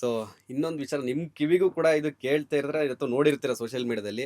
So ಇನ್ನೊಂದು ವಿಚಾರ ನಿಮ್ ಕಿವಿಗೂ ಕೂಡ ಇದು ಕೇಳ್ತಾ ಇದ್ರೆ ಅಥವಾ ನೋಡಿರ್ತೀರ ಸೋಷಿಯಲ್ ಮೀಡಿಯಾದಲ್ಲಿ,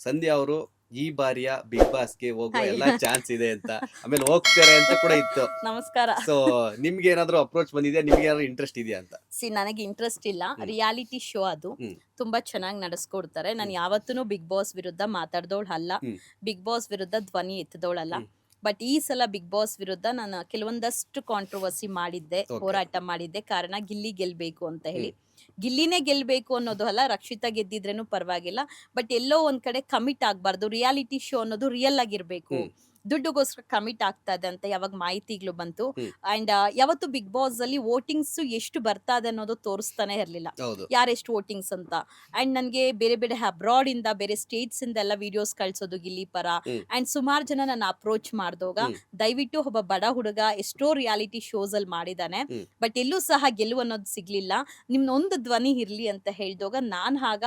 ಸಂಧ್ಯಾ ಅವರು ಈ ಬಾರಿಯ ಬಿಗ್ ಬಾಸ್ಗೆ ಹೋಗುವ ಹಾಯ್. ಎಲ್ಲಾ ಚಾನ್ಸ್ ಇದೆ ಅಂತ, ಆಮೇಲೆ ಹೋಗ್ತಾರೆ ಅಂತ ಕೂಡ ಇತ್ತು. ನಮಸ್ಕಾರ. ಸೊ ನಿಮ್ಗೆ ಏನಾದ್ರು ಅಪ್ರೋಚ್ ಬಂದಿದ್ಯಾ, ನಿಮ್ಗೆ ಏನಾದ್ರು ಇಂಟ್ರೆಸ್ಟ್ ಇದೆಯಾ ಅಂತ? ನನಗೆ ಇಂಟ್ರೆಸ್ಟ್ ಇಲ್ಲ. ರಿಯಾಲಿಟಿ ಶೋ ಅದು ಹ್ಮ್ ತುಂಬಾ ಚೆನ್ನಾಗಿ ನಡೆಸ್ಕೊಡ್ತಾರೆ. ನಾನು ಯಾವತ್ತೂ ಬಿಗ್ ಬಾಸ್ ವಿರುದ್ಧ ಮಾತಾಡ್ದೋಳ್ ಅಲ್ಲ. ಹ್ಮ್ ಬಿಗ್ ಬಾಸ್ ವಿರುದ್ಧ ಧ್ವನಿ ಎತ್ತದೋಳಲ್ಲ. ಹ್ಮ್ ಬಟ್ ಈ ಸಲ ಬಿಗ್ ಬಾಸ್ ವಿರುದ್ಧ ನಾನು ಕೆಲವೊಂದಷ್ಟು ಕಾಂಟ್ರವರ್ಸಿ ಮಾಡಿದ್ದೆ, Okay. ಹೋರಾಟ ಮಾಡಿದ್ದೆ. ಕಾರಣ ಗಿಲ್ಲಿ ಗೆಲ್ಬೇಕು ಅಂತ ಹೇಳಿ. ಹ್ಮ್ ಗಿಲ್ಲಿನೇ ಗೆಲ್ಬೇಕು ಅನ್ನೋದು ಅಲ್ಲ, ರಕ್ಷಿತಾ ಗೆದ್ದಿದ್ರೇನು ಪರವಾಗಿಲ್ಲ. ಬಟ್ ಎಲ್ಲೋ ಒಂದ್ ಕಡೆ ಕಮಿಟ್ ಆಗ್ಬಾರ್ದು. ರಿಯಾಲಿಟಿ ಶೋ ಅನ್ನೋದು ರಿಯಲ್ ಆಗಿರ್ಬೇಕು. ಹ್ಮ್ ದುಡ್ಡುಗೋಸ್ಕರ ಕಮಿಟ್ ಆಗ್ತಾ ಇದೆ ಅಂತ ಯಾವಾಗ ಮಾಹಿತಿಗಳು ಬಂತು. ಹ್ಮ್ ಅಂಡ್ ಯಾವತ್ತು ಬಿಗ್ ಬಾಸ್ ಅಲ್ಲಿ ವೋಟಿಂಗ್ಸ್ ಎಷ್ಟು ಬರ್ತಾ ಇದೆ ಅನ್ನೋದು ತೋರಿಸ್ತಾನೆ ಇರ್ಲಿಲ್ಲ, ಹೌದು. ಯಾರೆಷ್ಟು ವೋಟಿಂಗ್ಸ್ ಅಂತ. ಅಂಡ್ ನನಗೆ ಬೇರೆ ಬೇರೆ ಅಬ್ರಾಡ್ ಇಂದ, ಬೇರೆ ಸ್ಟೇಟ್ಸ್ ಇಂದ ಎಲ್ಲ ವಿಡಿಯೋಸ್ ಕಳ್ಸೋದು ಗಿಲ್ಲಿ ಪರ. ಹ್ಮ್ ಅಂಡ್ ಸುಮಾರು ಜನ ನನ್ನ ಅಪ್ರೋಚ್ ಮಾಡಿದಾಗ ಹ್ಮ್ ದಯವಿಟ್ಟು ಒಬ್ಬ ಬಡ ಹುಡುಗ ಎಷ್ಟೋ ರಿಯಾಲಿಟಿ ಶೋಸ್ ಅಲ್ಲಿ ಮಾಡಿದಾನೆ, ಹ್ಮ್ ಬಟ್ ಎಲ್ಲೂ ಸಹ ಗೆಲುವು ಅನ್ನೋದು ಸಿಗ್ಲಿಲ್ಲ, ನಿಮ್ನೊಂದು ಧ್ವನಿ ಇರ್ಲಿ ಅಂತ ಹೇಳಿದಾಗ ನಾನು ಆಗ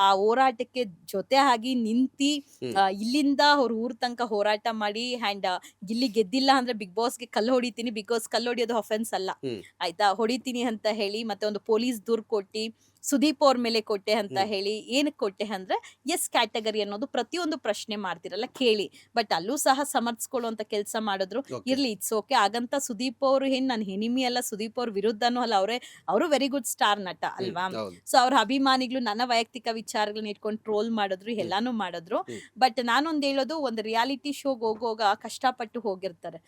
ಆ ಹೋರಾಟಕ್ಕೆ ಜೊತೆ ಆಗಿ ನಿಂತಿ ಹ್ಮ್ ಇಲ್ಲಿಂದ ಅವ್ರ ಊರ್ ತನಕ ಹೋರಾಟ ಮಾಡಿ. ಅಂಡ್ ಗಿಲ್ಲಿ ಗೆದ್ದಿಲ್ಲ ಅಂದ್ರೆ ಬಿಗ್ ಬಾಸ್ಗೆ ಕಲ್ಲು ಹೊಡಿತೀನಿ, ಬಿಕಾಸ್ ಕಲ್ಲು ಹೊಡಿಯೋದು ಅಫೆನ್ಸ್ ಅಲ್ಲ ಹ್ಮ್ ಆಯ್ತಾ, ಹೊಡಿತೀನಿ ಅಂತ ಹೇಳಿ ಮತ್ತೆ ಒಂದು ಪೊಲೀಸ್ ದೂರ್ ಕೊಟ್ಟಿ ಸುದೀಪ್ ಅವ್ರ ಮೇಲೆ ಕೊಟ್ಟೆ ಅಂತ ಹ್ಮ್ ಹೇಳಿ. ಏನಕ್ಕೆ ಕೊಟ್ಟೆ ಅಂದ್ರೆ ಎಸ್ ಕ್ಯಾಟಗರಿ ಅನ್ನೋದು ಪ್ರತಿಯೊಂದು ಪ್ರಶ್ನೆ ಮಾಡ್ತಿರಲ್ಲ ಕೇಳಿ, ಬಟ್ ಅಲ್ಲೂ ಸಹ ಸಮರ್ಥಿಸ್ಕೊಳ್ಳುವಂತ ಕೆಲಸ ಮಾಡಿದ್ರು. Okay. ಇರ್ಲಿ, ಇಟ್ಸ್ ಓಕೆ. ಹಾಗಂತ ಸುದೀಪ್ ಅವರು ಏನ್ ನನ್ನ ಎನಿಮಿ ಅಲ್ಲ, ಸುದೀಪ್ ಅವ್ರ ವಿರುದ್ಧನೂ ಅಲ್ಲ. ಅವರು ವೆರಿ ಗುಡ್ ಸ್ಟಾರ್ ನಟ ಅಲ್ವಾ. ಹೌದು. ಸೊ ಅವ್ರ ಅಭಿಮಾನಿಗಳು ನನ್ನ ವೈಯಕ್ತಿಕ ವಿಚಾರಗಳನ್ನ ಇಟ್ಕೊಂಡು ಟ್ರೋಲ್ ಮಾಡಿದ್ರು, ಎಲ್ಲಾನು ಮಾಡಿದ್ರು. ಹ್ಮ್ ಬಟ್ ನಾನೊಂದ್ ಹೇಳೋದು, ಒಂದು ರಿಯಾಲಿಟಿ ಶೋಗ್ ಹೋಗುವಾಗ ಕಷ್ಟಪಟ್ಟು ಹೋಗಿರ್ತಾರೆ.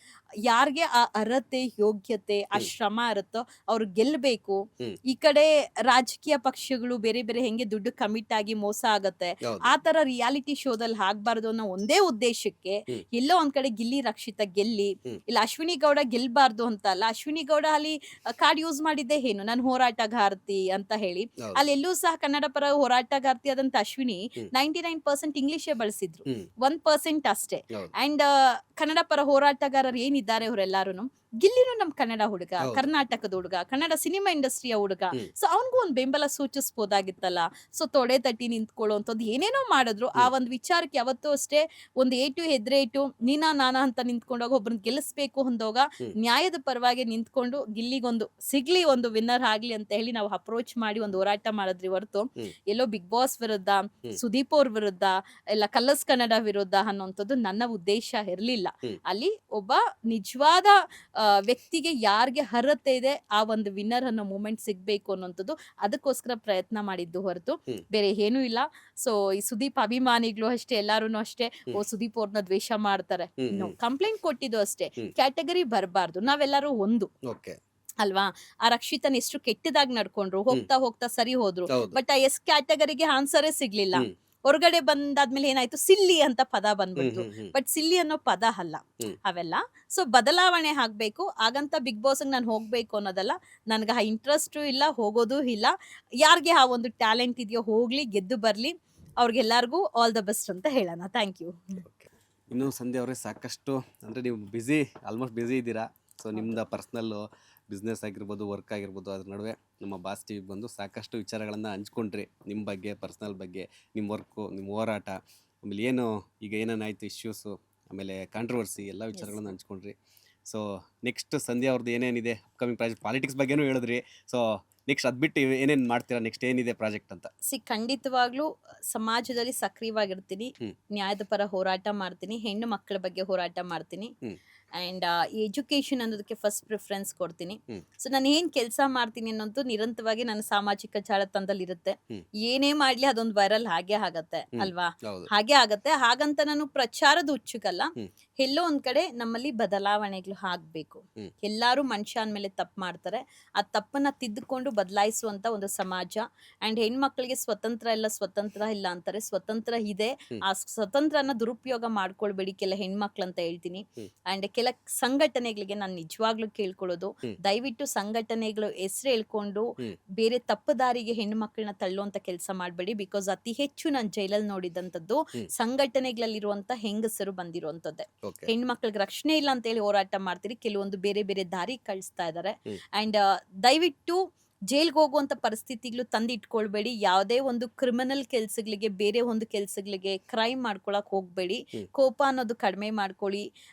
ಯಾರಿಗೆ ಆ ಅರ್ಹತೆ, ಯೋಗ್ಯತೆ, ಆ ಶ್ರಮ ಇರುತ್ತೋ ಅವ್ರು ಗೆಲ್ಬೇಕು. ಹ್ಮ್ ಈ ಕಡೆ ರಾಜಕೀಯ ಪಕ್ಷಗಳು ಬೇರೆ ಬೇರೆ ಹೆಂಗೆ ದುಡ್ಡು ಕಮಿಟ್ ಆಗಿ ಮೋಸ ಆಗತ್ತೆ, ಹೌದು. ಆ ತರ ರಿಯಾಲಿಟಿ ಶೋದಲ್ಲಿ ಆಗ್ಬಾರ್ದು ಅನ್ನೋ ಒಂದೇ ಉದ್ದೇಶಕ್ಕೆ ಹ್ಮ್ ಎಲ್ಲೋ ಒಂದ್ ಕಡೆ ಗಿಲ್ಲಿ ರಕ್ಷಿತ ಗೆಲ್ಲಿ, ಹ್ಮ್ ಇಲ್ಲ ಅಶ್ವಿನಿ ಗೌಡ ಗೆಲ್ಬಾರ್ದು ಅಂತ ಅಲ್ಲ. ಅಶ್ವಿನಿ ಗೌಡ ಅಲ್ಲಿ ಕಾರ್ಡ್ ಯೂಸ್ ಮಾಡಿದ್ದೆ ಏನು, ನಾನು ಹೋರಾಟಗಾರ್ತಿ ಅಂತ ಹೇಳಿ. ಹೌದು. ಅಲ್ಲಿ ಎಲ್ಲೂ ಸಹ ಕನ್ನಡ ಪರ ಹೋರಾಟಗಾರ್ತಿ ಆದಂತ ಅಶ್ವಿನಿ ಹ್ಮ್ 99% ಇಂಗ್ಲಿಷೇ ಬಳಸಿದ್ರು, ಹ್ಮ್ 1% ಅಷ್ಟೇ. ಹೌದು. ಅಂಡ್ ಕನ್ನಡ ಪರ ಹೋರಾಟಗಾರರು ಏನಿದ್ದಾರೆ ಅವರೆಲ್ಲಾರು, ಗಿಲ್ಲಿನೂ ನಮ್ ಕನ್ನಡ ಹುಡುಗ, ಹೌದು. ಕರ್ನಾಟಕದ ಹುಡುಗ, ಕನ್ನಡ ಸಿನಿಮಾ ಇಂಡಸ್ಟ್ರಿಯ ಹುಡುಗ. ಹ್ಮ್ ಸೊ ಅವನ್ಗೂ ಒಂದ್ ಬೆಂಬಲ ಸೂಚಿಸಬಹುದಾಗಿತ್ತಲ್ಲ. ಸೊ ತೊಡೆ ತಟ್ಟಿ ನಿಂತ್ಕೊಳ್ಳುವಂಥದ್ದು ಏನೇನೋ ಮಾಡಿದ್ರು. ಆ ಒಂದ್ ವಿಚಾರಕ್ಕೆ ಯಾವತ್ತೂ ಅಷ್ಟೇ ಒಂದು ಏಟು ಹೆದ್ರೆ ಇಟ್ಟು ನೀನಾ ನಾನಾ ಅಂತ ನಿಂತ್ಕೊಂಡೋಗ ಒಬ್ರನ್ನ ಗೆಲ್ಲಿಸ್ಬೇಕು ಅಂದೋಗ ಹ್ಮ್ ನ್ಯಾಯದ ಪರವಾಗಿ ನಿಂತ್ಕೊಂಡು ಗಿಲ್ಲಿಗೊಂದು ಸಿಗ್ಲಿ, ಒಂದು ವಿನ್ನರ್ ಆಗ್ಲಿ ಅಂತ ಹೇಳಿ ನಾವು ಅಪ್ರೋಚ್ ಮಾಡಿ ಒಂದು ಹೋರಾಟ ಮಾಡಿದ್ರಿ ಹೊರತು ಹ್ಮ್ ಎಲ್ಲೋ ಬಿಗ್ ಬಾಸ್ ವಿರುದ್ಧ, ಹ್ಮ್ ಸುದೀಪ್ ಅವ್ರ ವಿರುದ್ಧ, ಎಲ್ಲ ಕಲರ್ಸ್ ಕನ್ನಡ ವಿರುದ್ಧ ಅನ್ನೋಂಥದ್ದು ನನ್ನ ಉದ್ದೇಶ ಇರ್ಲಿಲ್ಲ. ಹ್ಮ್ ಅಲ್ಲಿ ಒಬ್ಬ ನಿಜವಾದ ವ್ಯಕ್ತಿಗೆ ಯಾರಿಗೆ ಅರ್ಹತೆ ಇದೆ ಆ ಒಂದು ವಿನ್ನರ್ ಅನ್ನೋ ಮೂಮೆಂಟ್ ಸಿಗ್ಬೇಕು ಅನ್ನೋಂಥದ್ದು, ಅದಕ್ಕೋಸ್ಕರ ಪ್ರಯತ್ನ ಮಾಡಿದ್ದು ಹೊರತು ಹ್ಮ್ ಬೇರೆ ಏನೂ ಇಲ್ಲ. ಸೊ ಈ ಸುದೀಪ್ ಅಭಿಮಾನಿಗಳು ಅಷ್ಟೇ, ಎಲ್ಲಾರು ಅಷ್ಟೇ, ಹ್ಮ್ ಓ ಸುದೀಪ್ ಅವ್ರನ್ನ ದ್ವೇಷ ಮಾಡ್ತಾರೆ, ಹ್ಮ್ ಹ್ಮ್ ಕಂಪ್ಲೇಂಟ್ ಕೊಟ್ಟಿದ್ದು ಅಷ್ಟೇ. ಹ್ಮ್ ಕ್ಯಾಟಗರಿ ಬರಬಾರ್ದು, ನಾವೆಲ್ಲರೂ ಒಂದು ಓಕೆ. ಅಲ್ವಾ. ಆ ರಕ್ಷಿತನ್ ಎಷ್ಟು ಕೆಟ್ಟದಾಗಿ ನಡ್ಕೊಂಡ್ರು, ಹೋಗ್ತಾ ಹೋಗ್ತಾ ಸರಿ ಹೋದ್ರು. ಹೌದು. ಬಟ್ ಆ ಎಸ್ ಕ್ಯಾಟಗರಿಗೆ ಆನ್ಸರೇ ಸಿಗ್ಲಿಲ್ಲ. ಹ್ಮ್ ಹೊರಗಡೆ ಬಂದಾದ್ಮೇಲೆ ಏನಾಯ್ತು, ಸಿಲ್ಲಿ ಅಂತ ಪದ ಹ್ಮ್ ಬಂದ್ಬಿಡ್ತು. ಹ್ಮ್ ಹ್ಮ್ ಬಟ್ ಸಿಲ್ಲಿ ಅನ್ನೋ ಪದ ಅಲ್ಲ ಹ್ಮ್ ಅವೆಲ್ಲ. ಸೊ ಬದಲಾವಣೆ ಆಗ್ಬೇಕು. ಹಾಗಂತ ಬಿಗ್ ಬಾಸ್ ನಾನು ಹೋಗ್ಬೇಕು ಅನ್ನೋದಲ್ಲ. ನನ್ಗೆ ಆ ಇಂಟ್ರೆಸ್ಟು ಇಲ್ಲ, ಹೋಗೋದು ಇಲ್ಲ. ಯಾರಿಗೆ ಆ ಒಂದು ಟ್ಯಾಲೆಂಟ್ ಇದೆಯೋ ಹೋಗ್ಲಿ, ಗೆದ್ದು ಬರ್ಲಿ. ಅವ್ರಿಗೆಲ್ಲರಿಗೂ ಆಲ್ ದ ಬೆಸ್ಟ್ ಅಂತ ಹೇಳೋಣ. Thank you. ಓಕೆ. ಇನ್ನು ಸಂಧ್ಯಾ ಅವರೇ, ಸಾಕಷ್ಟು ಅಂದರೆ ನೀವು ಆಲ್ಮೋಸ್ಟ್ ಬ್ಯುಸಿ ಇದ್ದೀರಾ. ಸೊ ನಿಮ್ದು ಪರ್ಸ್ನಲ್ಲು ಬಿಸ್ನೆಸ್ ಆಗಿರ್ಬೋದು, ವರ್ಕ್ ಆಗಿರ್ಬೋದು, ಅದ್ರ ನಡುವೆ ನಮ್ಮ ಬಾಸ್ ಟಿವಿಗೆ ಬಂದು ಸಾಕಷ್ಟು ವಿಚಾರಗಳನ್ನು ಹಂಚ್ಕೊಂಡ್ರಿ. ನಿಮ್ಮ ಬಗ್ಗೆ, ಪರ್ಸ್ನಲ್ ಬಗ್ಗೆ, ನಿಮ್ಮ ವರ್ಕು, ನಿಮ್ಮ ಹೋರಾಟ, ಆಮೇಲೆ ಏನು ಈಗ ಏನೇನಾಯಿತು ಇಶ್ಯೂಸು, ಆಮೇಲೆ ಕಾಂಟ್ರವರ್ಸಿ ಎಲ್ಲ ವಿಚಾರಗಳನ್ನು ಹಂಚ್ಕೊಂಡ್ರಿ. ಸೊ ನೆಕ್ಸ್ಟ್ ಸಂಧ್ಯಾ ಅವ್ರದ್ದು ಏನೇನಿದೆ ಅಪ್ಕಮಿಂಗ್ ಪ್ರಾಜೆಕ್ಟ್, ಪಾಲಿಟಿಕ್ಸ್ ಬಗ್ಗೆನೂ ಹೇಳಿದ್ರಿ. ಸೊ ನೆಕ್ಸ್ಟ್ ಅದು ಬಿಟ್ಟು ಏನೇನು ಮಾಡ್ತೀರಾ, ನೆಕ್ಸ್ಟ್ ಏನಿದೆ ಪ್ರಾಜೆಕ್ಟ್ ಅಂತ? ಖಂಡಿತವಾಗ್ಲೂ ಸಮಾಜದಲ್ಲಿ ಸಕ್ರಿಯವಾಗಿರ್ತೀನಿ. ಹ್ಮ್ ನ್ಯಾಯದ ಪರ ಹೋರಾಟ ಮಾಡ್ತೀನಿ, ಹೆಣ್ಣು ಮಕ್ಕಳ ಬಗ್ಗೆ ಹೋರಾಟ ಮಾಡ್ತೀನಿ. ಹ್ಮ್ ಅಂಡ್ ಎಜುಕೇಶನ್ ಅನ್ನೋದಕ್ಕೆ ಫಸ್ಟ್ ಪ್ರಿಫರೆನ್ಸ್ ಕೊಡ್ತೀನಿ. ಹ್ಮ್ ಸೊ ನಾನು ಏನ್ ಕೆಲಸ ಮಾಡ್ತೀನಿ ಅನ್ನೋದು ನಿರಂತರವಾಗಿ ನನ್ನ ಸಾಮಾಜಿಕ ಜಾಲತಾಣದಲ್ಲಿ ಇರುತ್ತೆ. ಹ್ಮ್ ಏನೇ ಮಾಡ್ಲಿ ಅದೊಂದು ವೈರಲ್ ಹಾಗೆ ಆಗತ್ತೆ ಹ್ಮ್ ಅಲ್ವಾ. ಹೌದು. ಹಾಗೆ ಆಗತ್ತೆ. ಹಾಗಂತ ನಾನು ಪ್ರಚಾರದ ಹುಚ್ಚುಕಲ್ಲ. ಹ್ಮ್ ಎಲ್ಲೋ ಒಂದ್ ಕಡೆ ನಮ್ಮಲ್ಲಿ ಬದಲಾವಣೆಗಳು ಆಗ್ಬೇಕು. ಹ್ಮ್ ಎಲ್ಲಾರು ಮನುಷ್ಯ ಅಂದ್ಮೇಲೆ ತಪ್ಪು ಮಾಡ್ತಾರೆ. ಆ ತಪ್ಪನ್ನ ತಿದ್ದುಕೊಂಡು ಬದಲಾಯಿಸುವಂತ ಒಂದು ಸಮಾಜ. ಅಂಡ್ ಹೆಣ್ಮಕ್ಳಿಗೆ ಸ್ವತಂತ್ರ ಇಲ್ಲ ಅಂತಾರೆ. ಸ್ವತಂತ್ರ ಇದೆ. ಹ್ಮ್ ಆ ಸ್ವತಂತ್ರನ ದುರುಪಯೋಗ ಮಾಡ್ಕೊಳ್ಬೇಡಿ ಕೆಲ ಹೆಣ್ಮಕ್ಳು ಅಂತ ಹೇಳ್ತೀನಿ. ಹ್ಮ್ ಅಂಡ್ ಕೆಲ ಸಂಘಟನೆಗಳಿಗೆ ನಾನು ನಿಜವಾಗ್ಲೂ ಕೇಳ್ಕೊಳ್ಳೋದು, ಹ್ಮ್ ದಯವಿಟ್ಟು ಸಂಘಟನೆಗಳು ಹೆಸರು ಹೇಳ್ಕೊಂಡು ಹ್ಮ್ ಬೇರೆ ತಪ್ಪು ದಾರಿಗೆ ಹೆಣ್ಣು ಮಕ್ಕಳನ್ನ ತಳ್ಳುವಂತ ಕೆಲಸ ಮಾಡಬೇಡಿ. ಬಿಕಾಸ್ ಅತಿ ಹೆಚ್ಚು ನಾನು ಜೈಲಲ್ಲಿ ನೋಡಿದಂಥದ್ದು ಹ್ಮ್ ಸಂಘಟನೆಗಳಲ್ಲಿರುವಂತ ಹೆಂಗಸರು ಬಂದಿರುವಂತದ್ದೇ. ಓಕೆ. ಹೆಣ್ಮಕ್ಳಿಗೆ ರಕ್ಷಣೆ ಇಲ್ಲ ಅಂತ ಹೇಳಿ ಹೋರಾಟ ಮಾಡ್ತೀರಿ, ಕೆಲವೊಂದು ಬೇರೆ ಬೇರೆ ದಾರಿ ಕಳಿಸ್ತಾ ಇದ್ದಾರೆ. ಹ್ಮ್ ಅಂಡ್ ದಯವಿಟ್ಟು ಜೈಲ್ಗೆ ಹೋಗುವಂಥ ಪರಿಸ್ಥಿತಿಗಳು ತಂದು ಇಟ್ಕೊಳ್ಬೇಡಿ. ಯಾವುದೇ ಒಂದು ಕ್ರಿಮಿನಲ್ ಕೆಲಸಗಳಿಗೆ, ಬೇರೆ ಒಂದು ಕೆಲಸಗಳಿಗೆ, ಕ್ರೈಮ್ ಮಾಡ್ಕೊಳಕ್ಕೆ ಹೋಗಬೇಡಿ. ಕೋಪ ಅನ್ನೋದು ಕಡಿಮೆ ಮಾಡ್ಕೊಳ್ಳಿ.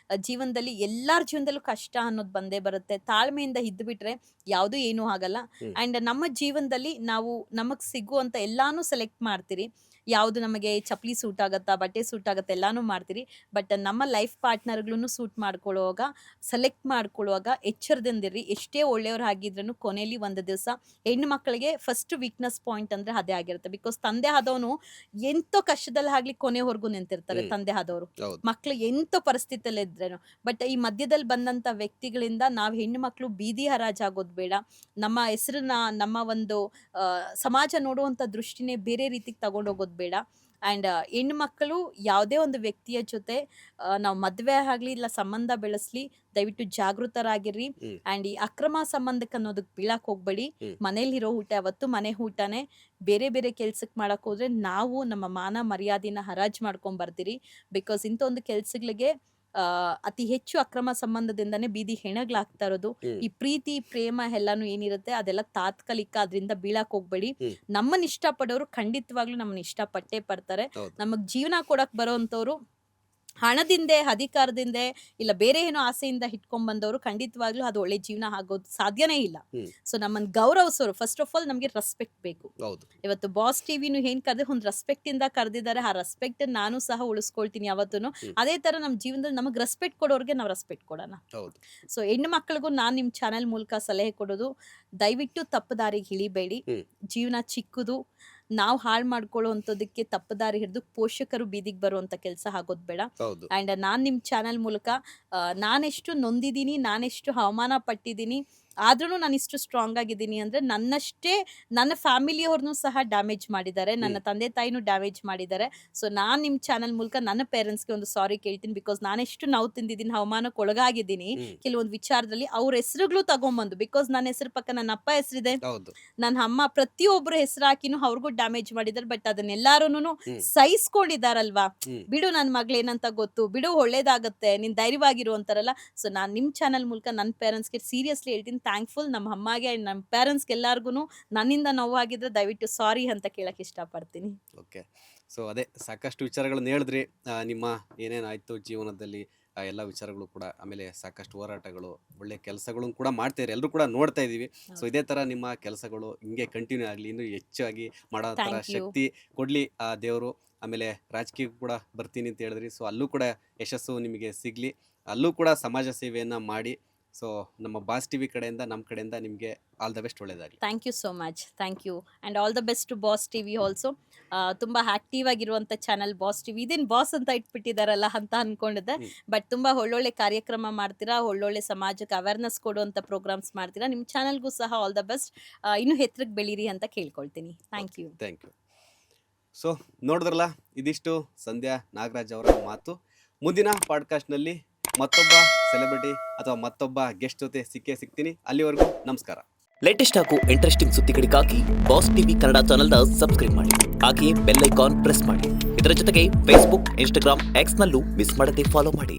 ಜೀವನದಲ್ಲಿ ಎಲ್ಲರ ಜೀವನದಲ್ಲೂ ಕಷ್ಟ ಅನ್ನೋದು ಬಂದೇ ಬರುತ್ತೆ. ತಾಳ್ಮೆಯಿಂದ ಇದ್ದುಬಿಟ್ರೆ ಯಾವುದೂ ಏನೂ ಆಗಲ್ಲ. ಆ್ಯಂಡ್ ನಮ್ಮ ಜೀವನದಲ್ಲಿ ನಾವು ನಮಗೆ ಸಿಗುವಂಥ ಎಲ್ಲಾನು ಸೆಲೆಕ್ಟ್ ಮಾಡ್ತೀರಿ. ಯಾವುದು ನಮಗೆ ಚಪ್ಪಲಿ ಸೂಟ್ ಆಗುತ್ತಾ, ಬಟ್ಟೆ ಸೂಟ್ ಆಗುತ್ತೆ ಎಲ್ಲಾನು ಮಾಡ್ತೀರಿ. ಬಟ್ ನಮ್ಮ ಲೈಫ್ ಪಾರ್ಟ್ನರ್ಗಳನ್ನು ಸೂಟ್ ಮಾಡ್ಕೊಳ್ಳುವಾಗ, ಸೆಲೆಕ್ಟ್ ಮಾಡ್ಕೊಳ್ಳುವಾಗ ಎಚ್ಚರದಿಂದಿರಿ. ಎಷ್ಟೇ ಒಳ್ಳೆಯವ್ರು ಆಗಿದ್ರೂ ಕೊನೆಯಲ್ಲಿ ಒಂದು ದಿವಸ ಹೆಣ್ಣು ಮಕ್ಕಳಿಗೆ ಫಸ್ಟ್ ವೀಕ್ನೆಸ್ ಪಾಯಿಂಟ್ ಅಂದರೆ ಅದೇ ಆಗಿರುತ್ತೆ. ಬಿಕಾಸ್ ತಂದೆ ಆದವನು ಎಂತೋ ಕಷ್ಟದಲ್ಲಿ ಆಗಲಿ ಕೊನೆವರೆಗೂ ನಿಂತಿರ್ತಾರೆ ತಂದೆ ಆದವರು. ಹೌದು. ಮಕ್ಕಳು ಎಂತೋ ಪರಿಸ್ಥಿತಿಯಲ್ಲಿ ಇದ್ರೇನು. ಬಟ್ ಈ ಮಧ್ಯದಲ್ಲಿ ಬಂದಂಥ ವ್ಯಕ್ತಿಗಳಿಂದ ನಾವು ಹೆಣ್ಣು ಮಕ್ಕಳು ಬೀದಿ ಹರಾಜಾಗೋದು ಬೇಡ. ನಮ್ಮ ಹೆಸರನ್ನ, ನಮ್ಮ ಒಂದು ಸಮಾಜ ನೋಡುವಂಥ ದೃಷ್ಟಿನೇ ಬೇರೆ ರೀತಿಗೆ ತಗೊಂಡೋಗೋದು ಬೇಡ. ಆ್ಯಂಡ್ ಹೆಣ್ಣು ಮಕ್ಕಳು ಯಾವುದೇ ಒಂದು ವ್ಯಕ್ತಿಯ ಜೊತೆ ನಾವು ಮದುವೆ ಆಗಲಿ ಇಲ್ಲ ಸಂಬಂಧ ಬೆಳೆಸಲಿ, ದಯವಿಟ್ಟು ಜಾಗೃತರಾಗಿರ್ರಿ. ಆ್ಯಂಡ್ ಈ ಅಕ್ರಮ ಸಂಬಂಧಕ್ಕೆ ಅನ್ನೋದಕ್ಕೆ ಬೀಳಕ್ಕೆ ಹೋಗ್ಬೇಡಿ. ಮನೇಲಿರೋ ಊಟ ಯಾವತ್ತು ಮನೆ ಊಟನೇ. ಬೇರೆ ಬೇರೆ ಕೆಲ್ಸಕ್ಕೆ ಮಾಡಕ್ಕೆ ಹೋದ್ರೆ ನಾವು ನಮ್ಮ ಮಾನ ಮರ್ಯಾದೆನ ಹರಾಜು ಮಾಡ್ಕೊಂಡ್ ಬರ್ತೀರಿ. ಬಿಕಾಸ್ ಇಂಥ ಒಂದು ಕೆಲ್ಸಗಳಿಗೆ ಅತಿ ಹೆಚ್ಚು ಅಕ್ರಮ ಸಂಬಂಧದಿಂದನೇ ಬೀದಿ ಹೆಣಗ್ಲಾಗ್ತಾ ಇರೋದು. ಈ ಪ್ರೀತಿ ಪ್ರೇಮ ಎಲ್ಲಾನು ಏನಿರುತ್ತೆ ಅದೆಲ್ಲ ತಾತ್ಕಾಲಿಕ, ಅದರಿಂದ ಬೀಳಕ್ ಹೋಗ್ಬೇಡಿ. ನಮ್ಮನ್ನ ಇಷ್ಟಪಡೋರು ಖಂಡಿತವಾಗ್ಲೂ ನಮ್ಮನ್ನ ಇಷ್ಟಪಟ್ಟೇ ಪಡ್ತಾರೆ. ನಮಗ್ ಜೀವನ ಕೊಡಕ್ ಬರೋಂಥವ್ರು ಹಣದಿಂದೆ, ಅಧಿಕಾರದಿಂದೆ ಇಲ್ಲ ಬೇರೆ ಏನೋ ಆಸೆಯಿಂದ ಇಟ್ಕೊಂಡ್ ಬಂದವರು ಖಂಡಿತವಾಗ್ಲೂ ಅದು ಒಳ್ಳೆ ಜೀವನ ಆಗೋದು ಸಾಧ್ಯನೇ ಇಲ್ಲ. ಸೊ ನಮ್ಮನ್ನ ಗೌರವಿಸೋರು, ಫಸ್ಟ್ ಆಫ್ ಆಲ್ ನಮ್ಗೆ ರೆಸ್ಪೆಕ್ಟ್ ಬೇಕು. ಇವತ್ತು ಬಾಸ್ ಟಿವಿನು ಏನ್ ಕರೆದ್ರೆ ಒಂದು ರೆಸ್ಪೆಕ್ಟ್ ಇಂದ ಕರೆದಿದ್ದಾರೆ. ಆ ರೆಸ್ಪೆಕ್ಟ್ ನಾನು ಸಹ ಉಳಿಸ್ಕೊಳ್ತೀನಿ ಯಾವತ್ತೂ. ಅದೇ ತರ ನಮ್ಮ ಜೀವನದಲ್ಲಿ ನಮಗೆ ರೆಸ್ಪೆಕ್ಟ್ ಕೊಡೋರ್ಗೆ ನಾವು ರೆಸ್ಪೆಕ್ಟ್ ಕೊಡೋಣ. ಸೊ ಹೆಣ್ಣು ಮಕ್ಕಳಿಗೂ ನಾನು ನಿಮ್ಮ ಚಾನೆಲ್ ಮೂಲಕ ಸಲಹೆ ಕೊಡೋದು, ದಯವಿಟ್ಟು ತಪ್ಪು ದಾರಿಗೆ ಇಳಿಬೇಡಿ. ಜೀವನ ಚಿಕ್ಕದು. ನಾವು ಹಾಳು ಮಾಡ್ಕೊಳ್ಳುವಂಥದ್ದಕ್ಕೆ ತಪ್ಪು ದಾರಿ ಹಿಡಿದು ಪೋಷಕರು ಬೀದಿಗೆ ಬರುವಂಥ ಕೆಲಸ ಆಗೋದು ಬೇಡ. ಆ್ಯಂಡ್ ನಾನು ನಿಮ್ಮ ಚಾನಲ್ ಮೂಲಕ ನಾನೆಷ್ಟು ನೊಂದಿದ್ದೀನಿ, ನಾನೆಷ್ಟು ಅವಮಾನ ಪಟ್ಟಿದ್ದೀನಿ, ಆದ್ರೂ ನಾನು ಇಷ್ಟು ಸ್ಟ್ರಾಂಗ್ ಆಗಿದ್ದೀನಿ ಅಂದರೆ ನನ್ನಷ್ಟೇ ನನ್ನ ಫ್ಯಾಮಿಲಿಯವ್ರನ್ನೂ ಸಹ ಡ್ಯಾಮೇಜ್ ಮಾಡಿದ್ದಾರೆ, ನನ್ನ ತಂದೆ ತಾಯಿನೂ ಡ್ಯಾಮೇಜ್ ಮಾಡಿದ್ದಾರೆ. ಸೊ ನಾನು ನಿಮ್ಮ ಚಾನಲ್ ಮೂಲಕ ನನ್ನ ಪೇರೆಂಟ್ಸ್ಗೆ ಒಂದು ಸಾರಿ ಕೇಳ್ತೀನಿ. ಬಿಕಾಸ್ ನಾನೆಷ್ಟು ನೋವು ತಿಂದಿದ್ದೀನಿ, ಅವಮಾನಕ್ಕೆ ಒಳಗಾಗಿದ್ದೀನಿ ಕೆಲವೊಂದು ವಿಚಾರದಲ್ಲಿ. ಅವ್ರ ಹೆಸರುಗಳು ತಗೊಂಬಂದು, ಬಿಕಾಸ್ ನನ್ನ ಹೆಸರು ಪಕ್ಕ ನನ್ನ ಅಪ್ಪ ಹೆಸರಿದೆ, ನನ್ನ ಅಮ್ಮ ಪ್ರತಿಯೊಬ್ಬರು ಹೆಸರು ಹಾಕಿನೂ ಅವ್ರಿಗೂ ಡ್ಯಾಮೇಜ್ ಮಾಡಿದ್ದಾರೆ. ಬಟ್ ಅದನ್ನೆಲ್ಲಾರು ಸಹಿಸ್ಕೊಂಡಿದ್ದಾರಲ್ವಾ. ಬಿಡು ನನ್ನ ಮಗಳು ಏನಂತ ಗೊತ್ತು, ಬಿಡು ಒಳ್ಳೇದಾಗತ್ತೆ, ನೀನ್ ಧೈರ್ಯವಾಗಿರು ಅಂತಾರಲ್ಲ. ಸೊ ನಾನು ನಿಮ್ಮ ಚಾನಲ್ ಮೂಲಕ ನನ್ನ ಪೇರೆಂಟ್ಸ್ಗೆ ಸೀರಿಯಸ್ಲಿ ಹೇಳ್ತೀನಿ, ಥ್ಯಾಂಕ್ಫುಲ್. ನಮ್ಮ ಅಮ್ಮಗೆ ನಮ್ಮ ಪೇರೆಂಟ್ಸ್ಗೆ ಎಲ್ಲರಿಗೂ ನನ್ನಿಂದ ನೋವಾಗಿದ್ರೆ ದಯವಿಟ್ಟು ಸಾರಿ ಅಂತ ಕೇಳಕ್ಕೆ ಇಷ್ಟಪಡ್ತೀನಿ. ಓಕೆ. ಸೊ ಅದೇ ಸಾಕಷ್ಟು ವಿಚಾರಗಳನ್ನ ಹೇಳಿದ್ರಿ. ನಿಮ್ಮ ಏನೇನಾಯಿತು ಜೀವನದಲ್ಲಿ ಎಲ್ಲ ವಿಚಾರಗಳು ಕೂಡ, ಆಮೇಲೆ ಸಾಕಷ್ಟು ಹೋರಾಟಗಳು, ಒಳ್ಳೆ ಕೆಲಸಗಳನ್ನು ಕೂಡ ಮಾಡ್ತೀರಿ, ಎಲ್ಲರೂ ಕೂಡ ನೋಡ್ತಾ ಇದ್ದೀವಿ. ಸೊ ಇದೇ ಥರ ನಿಮ್ಮ ಕೆಲಸಗಳು ಹಿಂಗೆ ಕಂಟಿನ್ಯೂ ಆಗಲಿ, ಇನ್ನೂ ಹೆಚ್ಚಾಗಿ ಮಾಡೋ ಥರ ಶಕ್ತಿ ಕೊಡಲಿ ಆ ದೇವರು. ಆಮೇಲೆ ರಾಜಕೀಯಕ್ಕೂ ಕೂಡ ಬರ್ತೀನಿ ಅಂತ ಹೇಳಿದ್ರಿ. ಸೊ ಅಲ್ಲೂ ಕೂಡ ಯಶಸ್ಸು ನಿಮಗೆ ಸಿಗಲಿ, ಅಲ್ಲೂ ಕೂಡ ಸಮಾಜ ಸೇವೆಯನ್ನು ಮಾಡಿ. ಸೊ ನಮ್ಮ ಬಾಸ್ ಟಿವಿ ಕಡೆಯಿಂದ, ನಮ್ಮ ಕಡೆಯಿಂದ ನಿಮಗೆ ಆಲ್ ದ ಬೆಸ್ಟ್, ಒಳ್ಳೆಯದಾಗಲಿ. Thank you so much. Thank you and all the best to boss TV also. ತುಂಬ ಆ್ಯಕ್ಟಿವ್ ಆಗಿರುವಂಥ ಚಾನಲ್ ಬಾಸ್ ಟಿವಿ. ಇದೇನು ಬಾಸ್ ಅಂತ ಇಟ್ಬಿಟ್ಟಿದ್ದಾರಲ್ಲ ಅಂತ ಅಂದ್ಕೊಂಡಿದ್ದೆ. ಬಟ್ ತುಂಬ ಒಳ್ಳೊಳ್ಳೆ ಕಾರ್ಯಕ್ರಮ ಮಾಡ್ತೀರಾ, ಒಳ್ಳೊಳ್ಳೆ ಸಮಾಜಕ್ಕೆ ಅವೇರ್ನೆಸ್ ಕೊಡುವಂಥ ಪ್ರೋಗ್ರಾಮ್ಸ್ ಮಾಡ್ತೀರಾ. ನಿಮ್ಮ ಚಾನಲ್ಗೂ ಸಹ ಆಲ್ ದ ಬೆಸ್ಟ್. ಇನ್ನೂ ಎತ್ತರಕ್ಕೆ ಬೆಳೀರಿ ಅಂತ ಕೇಳ್ಕೊಳ್ತೀನಿ. Thank you. Thank you. So ನೋಡಿದ್ರಲ್ಲ, ಇದಿಷ್ಟು ಸಂಧ್ಯಾ ನಾಗರಾಜ್ ಅವರ ಮಾತು. ಮುಂದಿನ ಪಾಡ್ಕಾಸ್ಟ್ನಲ್ಲಿ ಮತ್ತೊಬ್ಬ ಸೆಲೆಬ್ರಿಟಿ ಅಥವಾ ಮತ್ತೊಬ್ಬ ಗೆಸ್ಟ್ ಜೊತೆ ಸಿಗ್ತೀನಿ. ಅಲ್ಲಿವರೆಗೂ ನಮಸ್ಕಾರ. ಲೇಟೆಸ್ಟ್ ಹಾಗೂ ಇಂಟ್ರೆಸ್ಟಿಂಗ್ ಸುದ್ದಿಗಳಿಗಾಗಿ ಬಾಸ್ ಟಿವಿ ಕನ್ನಡ ಚಾನೆಲ್ನ ಸಬ್ಸ್ಕ್ರೈಬ್ ಮಾಡಿ. ಹಾಗೆಯೇ ಬೆಲ್ ಐಕಾನ್ ಪ್ರೆಸ್ ಮಾಡಿ. ಇದರ ಜೊತೆಗೆ ಫೇಸ್ಬುಕ್, ಇನ್ಸ್ಟಾಗ್ರಾಮ್, ಎಕ್ಸ್ನಲ್ಲೂ ಮಿಸ್ ಮಾಡದೆ ಫಾಲೋ ಮಾಡಿ.